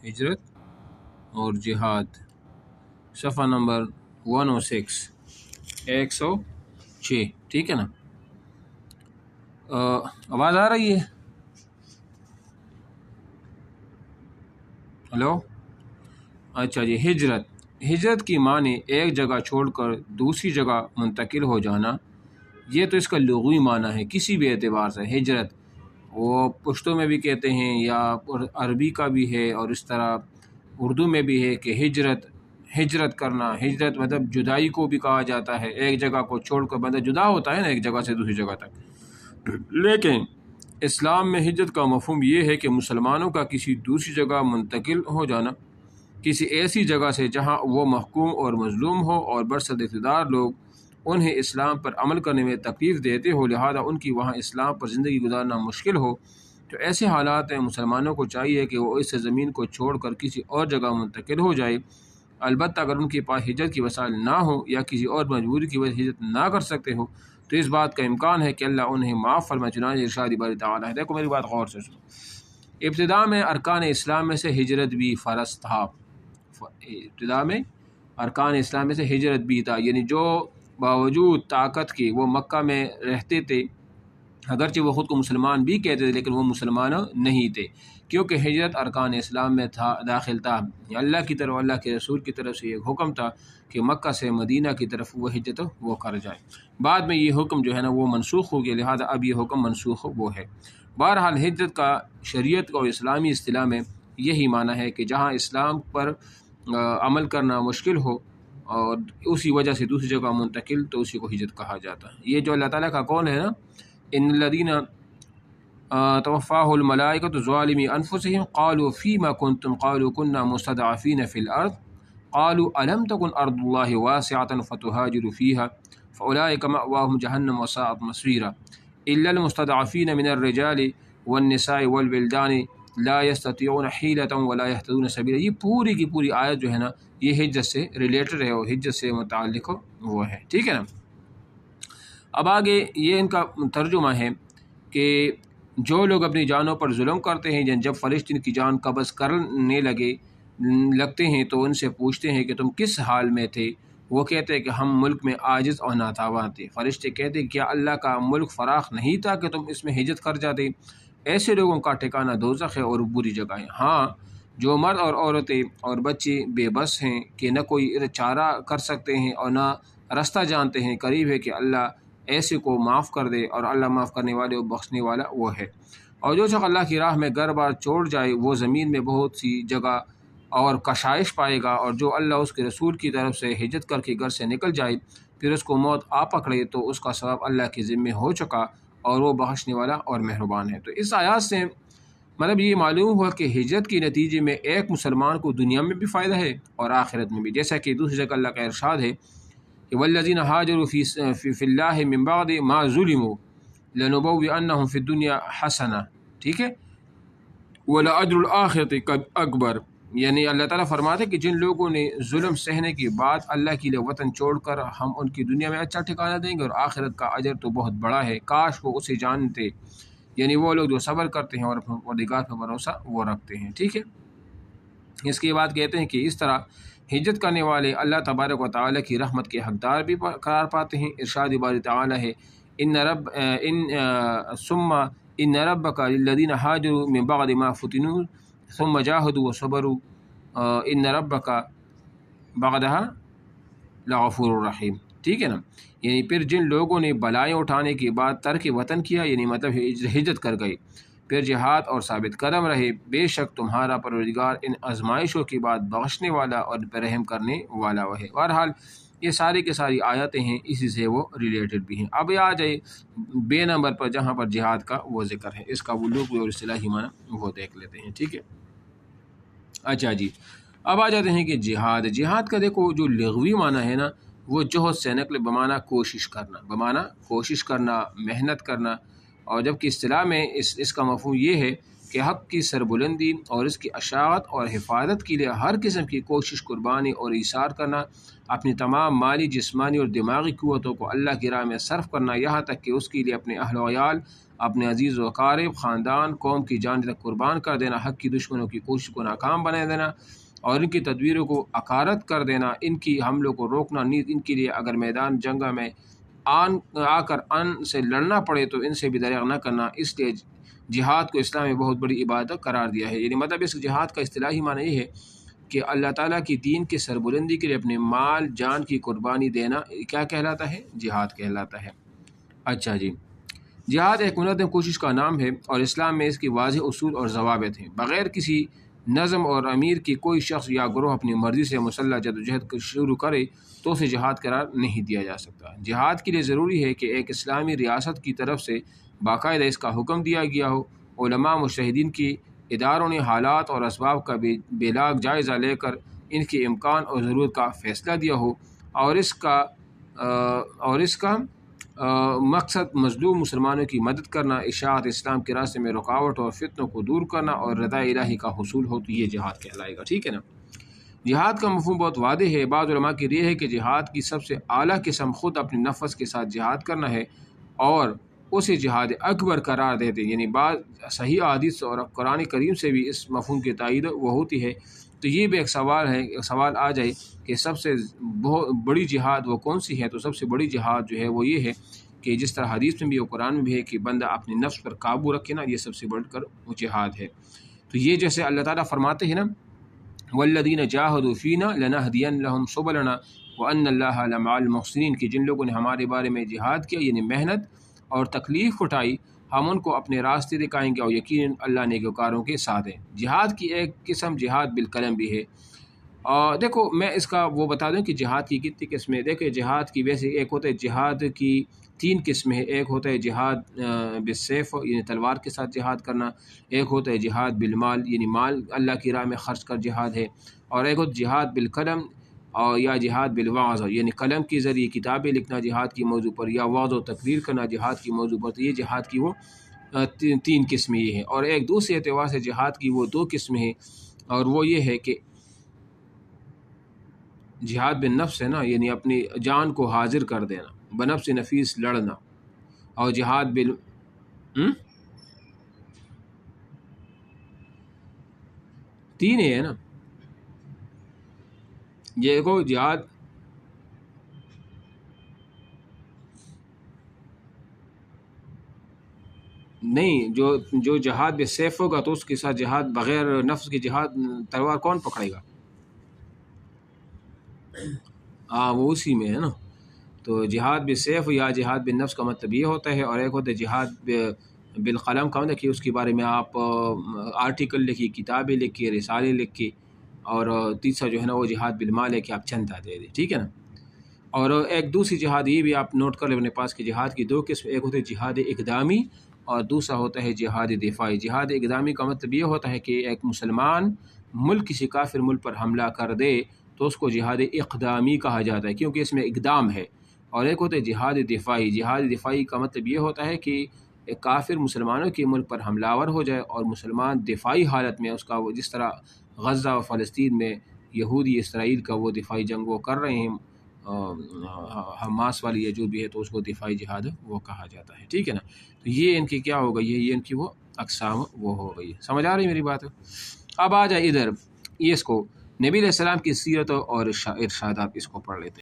ہجرت اور جہاد، صفحہ نمبر 106، 106، ٹھیک ہے نا؟ آواز آ رہی ہے؟ ہلو؟ اچھا جی، ہجرت کی معنی ایک جگہ چھوڑ کر دوسری جگہ منتقل ہو جانا، یہ تو اس کا لغوی معنی ہے کسی بھی اعتبار سے۔ ہجرت وہ پشتو میں بھی کہتے ہیں یا عربی کا بھی ہے، اور اس طرح اردو میں بھی ہے کہ ہجرت کرنا، ہجرت مطلب جدائی کو بھی کہا جاتا ہے، ایک جگہ کو چھوڑ کر بندہ جدا ہوتا ہے نا ایک جگہ سے دوسری جگہ تک۔ لیکن اسلام میں ہجرت کا مفہوم یہ ہے کہ مسلمانوں کا کسی دوسری جگہ منتقل ہو جانا، کسی ایسی جگہ سے جہاں وہ محکوم اور مظلوم ہو اور برسر اقتدار لوگ انہیں اسلام پر عمل کرنے میں تکلیف دیتے ہو، لہذا ان کی وہاں اسلام پر زندگی گزارنا مشکل ہو۔ تو ایسے حالات میں مسلمانوں کو چاہیے کہ وہ اس زمین کو چھوڑ کر کسی اور جگہ منتقل ہو جائے، البتہ اگر ان کے پاس ہجرت کی وسائل نہ ہو یا کسی اور مجبوری کی وجہ سے ہجرت نہ کر سکتے ہو، تو اس بات کا امکان ہے کہ اللہ انہیں معاف فرمائے، چنانچہ ارشاد باری تعالیٰ ہے۔ دیکھو میری بات غور سے سنو۔ ابتدا میں ارکان اسلام میں سے ہجرت بھی فرض تھا، ابتدا میں ارکان اسلام میں سے ہجرت بھی تھا، یعنی جو باوجود طاقت کے وہ مکہ میں رہتے تھے، اگرچہ وہ خود کو مسلمان بھی کہتے تھے لیکن وہ مسلمان نہیں تھے، کیونکہ ہجرت ارکان اسلام میں داخل تھا۔ اللہ کی طرف، اللہ کے رسول کی طرف سے یہ حکم تھا کہ مکہ سے مدینہ کی طرف وہ ہجرت وہ کر جائے۔ بعد میں یہ حکم جو ہے نا وہ منسوخ ہو گیا، لہذا اب یہ حکم منسوخ وہ ہے۔ بہرحال ہجرت کا شریعت اور اسلامی اصطلاح میں یہی معنی ہے کہ جہاں اسلام پر عمل کرنا مشکل ہو اور اسی وجہ سے دوسری جگہ منتقل، تو اسی کو ہجرت کہا جاتا ہے۔ یہ جو اللہ تعالیٰ کا قول ہے نا، ان الذین توفاہ الملائکۃ ظالمی انفسہم قالوا فیما کنتم قالوا کنا مستضعفین فی الارض قالوا الم تکن ارض اللہ واسعۃ فتہاجروا فیہا فاولئک مأواہم جہنم وساءت مصیرا الا المستضعفین من الرجال والنساء والولدان لا يستطيعون حیلۃ ولا يهتدون سبیلا۔ یہ پوری کی پوری آیت جو ہے نا یہ ہجرت سے ریلیٹڈ ہے اور ہجرت سے متعلق وہ ہے، ٹھیک ہے نا؟ اب آگے یہ ان کا ترجمہ ہے کہ جو لوگ اپنی جانوں پر ظلم کرتے ہیں، جب فرشتے ان کی جان قبض کرنے لگتے ہیں تو ان سے پوچھتے ہیں کہ تم کس حال میں تھے؟ وہ کہتے ہیں کہ ہم ملک میں عاجز اور ناتواں تھے۔ فرشتے کہتے ہیں کیا اللہ کا ملک فراخ نہیں تھا کہ تم اس میں ہجرت کر جاتے؟ ایسے لوگوں کا ٹھکانہ دوزخ ہے اور بری جگہ ہے۔ ہاں، جو مرد اور عورتیں اور بچے بے بس ہیں کہ نہ کوئی چارہ کر سکتے ہیں اور نہ رستہ جانتے ہیں، قریب ہے کہ اللہ ایسے کو معاف کر دے، اور اللہ معاف کرنے والے اور بخشنے والا وہ ہے۔ اور جو شخص اللہ کی راہ میں گھر بار چھوڑ جائے وہ زمین میں بہت سی جگہ اور کشائش پائے گا، اور جو اللہ اس کے رسول کی طرف سے ہجرت کر کے گھر سے نکل جائے پھر اس کو موت آ پکڑے تو اس کا ثواب اللہ کے ذمے ہو چکا، اور وہ بخشنے والا اور مہربان ہے۔ تو اس آیات سے مطلب یہ معلوم ہوا کہ ہجرت کے نتیجے میں ایک مسلمان کو دنیا میں بھی فائدہ ہے اور آخرت میں بھی، جیسا کہ دوسری جگہ اللہ کا ارشاد ہے کہ والذین ہاجروا فی اللہ من بعد ما ظلموا لنبوئنہم فی الدنیا حسنہ، ٹھیک ہے، ولاجر الآخرۃ اکبر۔ یعنی اللہ تعالیٰ فرماتے ہیں کہ جن لوگوں نے ظلم سہنے کے بعد اللہ کے لیے وطن چھوڑ کر، ہم ان کی دنیا میں اچھا ٹھکانہ دیں گے اور آخرت کا اجر تو بہت بڑا ہے، کاش وہ اسے جانتے۔ یعنی وہ لوگ جو صبر کرتے ہیں اور اپنے پروردگار پر بھروسہ وہ رکھتے ہیں، ٹھیک ہے۔ اس کے بعد کہتے ہیں کہ اس طرح ہجرت کرنے والے اللہ تبارک و تعالیٰ کی رحمت کے حقدار بھی قرار پاتے ہیں۔ ارشاد باری تعالیٰ ہے ثم ان ربک للذین ہاجروا من بعد ما فتنوا ثم جاہدوا وصبروا ان ربک بعدہا لغفور الرحیم، ٹھیک ہے نا؟ یعنی پھر جن لوگوں نے بلائیں اٹھانے کے بعد ترک وطن کیا، یعنی مطلب ہجرت کر گئے، پھر جہاد اور ثابت قدم رہے، بے شک تمہارا پروردگار ان آزمائشوں کے بعد بخشنے والا اور رحم کرنے والا وہ ہے۔ بہرحال یہ ساری کی ساری آیتیں ہیں، اسی سے وہ ریلیٹڈ بھی ہیں۔ اب آ جائے بے نمبر پر جہاں پر جہاد کا وہ ذکر ہے، اس کا وہ لغوی اور اصطلاحی معنی وہ دیکھ لیتے ہیں، ٹھیک ہے۔ اچھا جی، اب آ جاتے ہیں کہ جہاد کا دیکھو جو لغوی معنی ہے نا وہ جوہد سے نقل بمعنی کوشش کرنا، محنت کرنا، اور جبکہ اصطلاح میں اس کا مفہوم یہ ہے کہ حق کی سربلندی اور اس کی اشاعت اور حفاظت کے لیے ہر قسم کی کوشش، قربانی اور ایثار کرنا، اپنی تمام مالی، جسمانی اور دماغی قوتوں کو اللہ کی راہ میں صرف کرنا، یہاں تک کہ اس کے لیے اپنے اہل و عیال، اپنے عزیز و اقارب، خاندان، قوم کی جان تک قربان کر دینا، حق کی دشمنوں کی کوشش کو ناکام بنا دینا اور ان کی تدبیروں کو عکارت کر دینا، ان کی حملوں کو روکنا، نیز ان کے لیے اگر میدان جنگ میں آ کر ان سے لڑنا پڑے تو ان سے بھی دریغ نہ کرنا۔ اس لیے جہاد کو اسلام میں بہت بڑی عبادت قرار دیا ہے۔ یعنی مطلب اس جہاد کا اصطلاحی معنی یہ ہے کہ اللہ تعالیٰ کی دین کے سربلندی کے لیے اپنے مال جان کی قربانی دینا کیا کہلاتا ہے؟ جہاد کہلاتا ہے۔ اچھا جی، جہاد ایک منظم کوشش کا نام ہے اور اسلام میں اس کی واضح اصول اور ضوابط ہیں۔ بغیر کسی نظم اور امیر کی کوئی شخص یا گروہ اپنی مرضی سے مسلح جدوجہد شروع کرے تو اسے جہاد قرار نہیں دیا جا سکتا۔ جہاد کے لیے ضروری ہے کہ ایک اسلامی ریاست کی طرف سے باقاعدہ اس کا حکم دیا گیا ہو، علماء مجتہدین کی اداروں نے حالات اور اسباب کا بے لاگ جائزہ لے کر ان کے امکان اور ضرورت کا فیصلہ دیا ہو اور اس کا مقصد مظلوم مسلمانوں کی مدد کرنا، اشاعت اسلام کے راستے میں رکاوٹ اور فتنوں کو دور کرنا اور رضا الہی کا حصول ہو، تو یہ جہاد کہلائے گا۔ ٹھیک ہے نا؟ جہاد کا مفہوم بہت واضح ہے۔ بعض علماء کی رائے ہے کہ جہاد کی سب سے اعلیٰ قسم خود اپنے نفس کے ساتھ جہاد کرنا ہے اور اسے جہاد اکبر قرار دیتے ہیں۔ یعنی بعض صحیح احادیث اور قرآن کریم سے بھی اس مفہوم کی تائید وہ ہوتی ہے۔ تو یہ بھی ایک سوال آ جائے کہ سب سے بڑی جہاد وہ کون سی ہے؟ تو سب سے بڑی جہاد جو ہے وہ یہ ہے کہ جس طرح حدیث میں بھی اور قرآن میں بھی ہے کہ بندہ اپنے نفس پر قابو رکھے نا، یہ سب سے بڑھ کر وہ جہاد ہے۔ تو یہ جیسے اللہ تعالیٰ فرماتے ہیں نا، والذین جاہدوا فینا لنہدین لہم سبلنا وان اللہ لمع المحسنین، کہ جن لوگوں نے ہمارے بارے میں جہاد کیا، یعنی محنت اور تکلیف اٹھائی، ہم ان کو اپنے راستے دکھائیں گے اور یقیناً اللہ نیکوکاروں کے ساتھ ہے۔ جہاد کی ایک قسم جہاد بالقلم بھی ہے۔ اور دیکھو میں اس کا وہ بتا دوں کہ جہاد کی کتنی قسمیں۔ دیکھیں جہاد کی ویسے ایک ہوتا ہے جہاد کی 3 قسمیں ہیں۔ ایک ہوتا ہے جہاد بالسیف، یعنی تلوار کے ساتھ جہاد کرنا، ایک ہوتا ہے جہاد بالمال، یعنی مال اللہ کی راہ میں خرچ کر جہاد ہے، اور ایک ہوتا ہے جہاد بالقلم اور یا جہاد بالوعظ، یعنی قلم کے ذریعے کتابیں لکھنا جہاد کی موضوع پر، یا وعظ و تقریر کرنا جہاد کی موضوع پر۔ تو یہ جہاد کی وہ 3 قسمیں یہ ہیں۔ اور ایک دوسرے اعتبار سے جہاد کی وہ 2 قسمیں ہیں، اور وہ یہ ہے کہ جہاد بالنفس ہے نا، یعنی اپنی جان کو حاضر کر دینا، بنفس نفیس لڑنا، اور جہاد 3 ہے نا، یہ کو جہاد نہیں، جو جہاد بالسیف ہوگا تو اس کے ساتھ جہاد بغیر نفس کی جہاد تلوار کون پکڑے گا؟ وہ اسی میں ہے نا۔ تو جہاد بالسیف یا جہاد بالنفس کا مطلب یہ ہوتا ہے، اور ایک ہوتا ہے جہاد بالقلم کا مطلب کہ اس کے بارے میں آپ آرٹیکل لکھی، کتابیں لکھی، رسالے لکھی، اور تیسرا جو ہے نا وہ جہاد بالمال ہے کہ آپ چندہ دے دیں۔ ٹھیک ہے نا؟ اور ایک دوسری جہاد یہ بھی آپ نوٹ کر لیں اپنے پاس کہ جہاد کی 2 قسم، ایک ہوتے ہے جہاد اقدامی اور دوسرا ہوتا ہے جہاد دفاعی۔ جہاد اقدامی کا مطلب یہ ہوتا ہے کہ ایک مسلمان ملک کسی کافر ملک پر حملہ کر دے تو اس کو جہاد اقدامی کہا جاتا ہے، کیونکہ اس میں اقدام ہے۔ اور ایک ہوتا ہے جہاد دفاعی۔ جہاد دفاعی کا مطلب یہ ہوتا ہے کہ ایک کافر مسلمانوں کے ملک پر حملہ آور ہو جائے اور مسلمان دفاعی حالت میں اس کا، وہ جس طرح غزہ و فلسطین میں یہودی اسرائیل کا وہ دفاعی جنگ وہ کر رہے ہیں، حماس والی یا جو بھی ہے، تو اس کو دفاعی جہاد وہ کہا جاتا ہے۔ ٹھیک ہے نا؟ تو یہ ان کی کیا ہو گئی ہے، یہ ان کی وہ اقسام وہ ہو گئی ہے۔ سمجھ آ رہی میری بات؟ اب آ جائے ادھر، یہ اس کو نبی علیہ السلام کی سیرت اور ارشادات اس کو پڑھ لیتے ہیں۔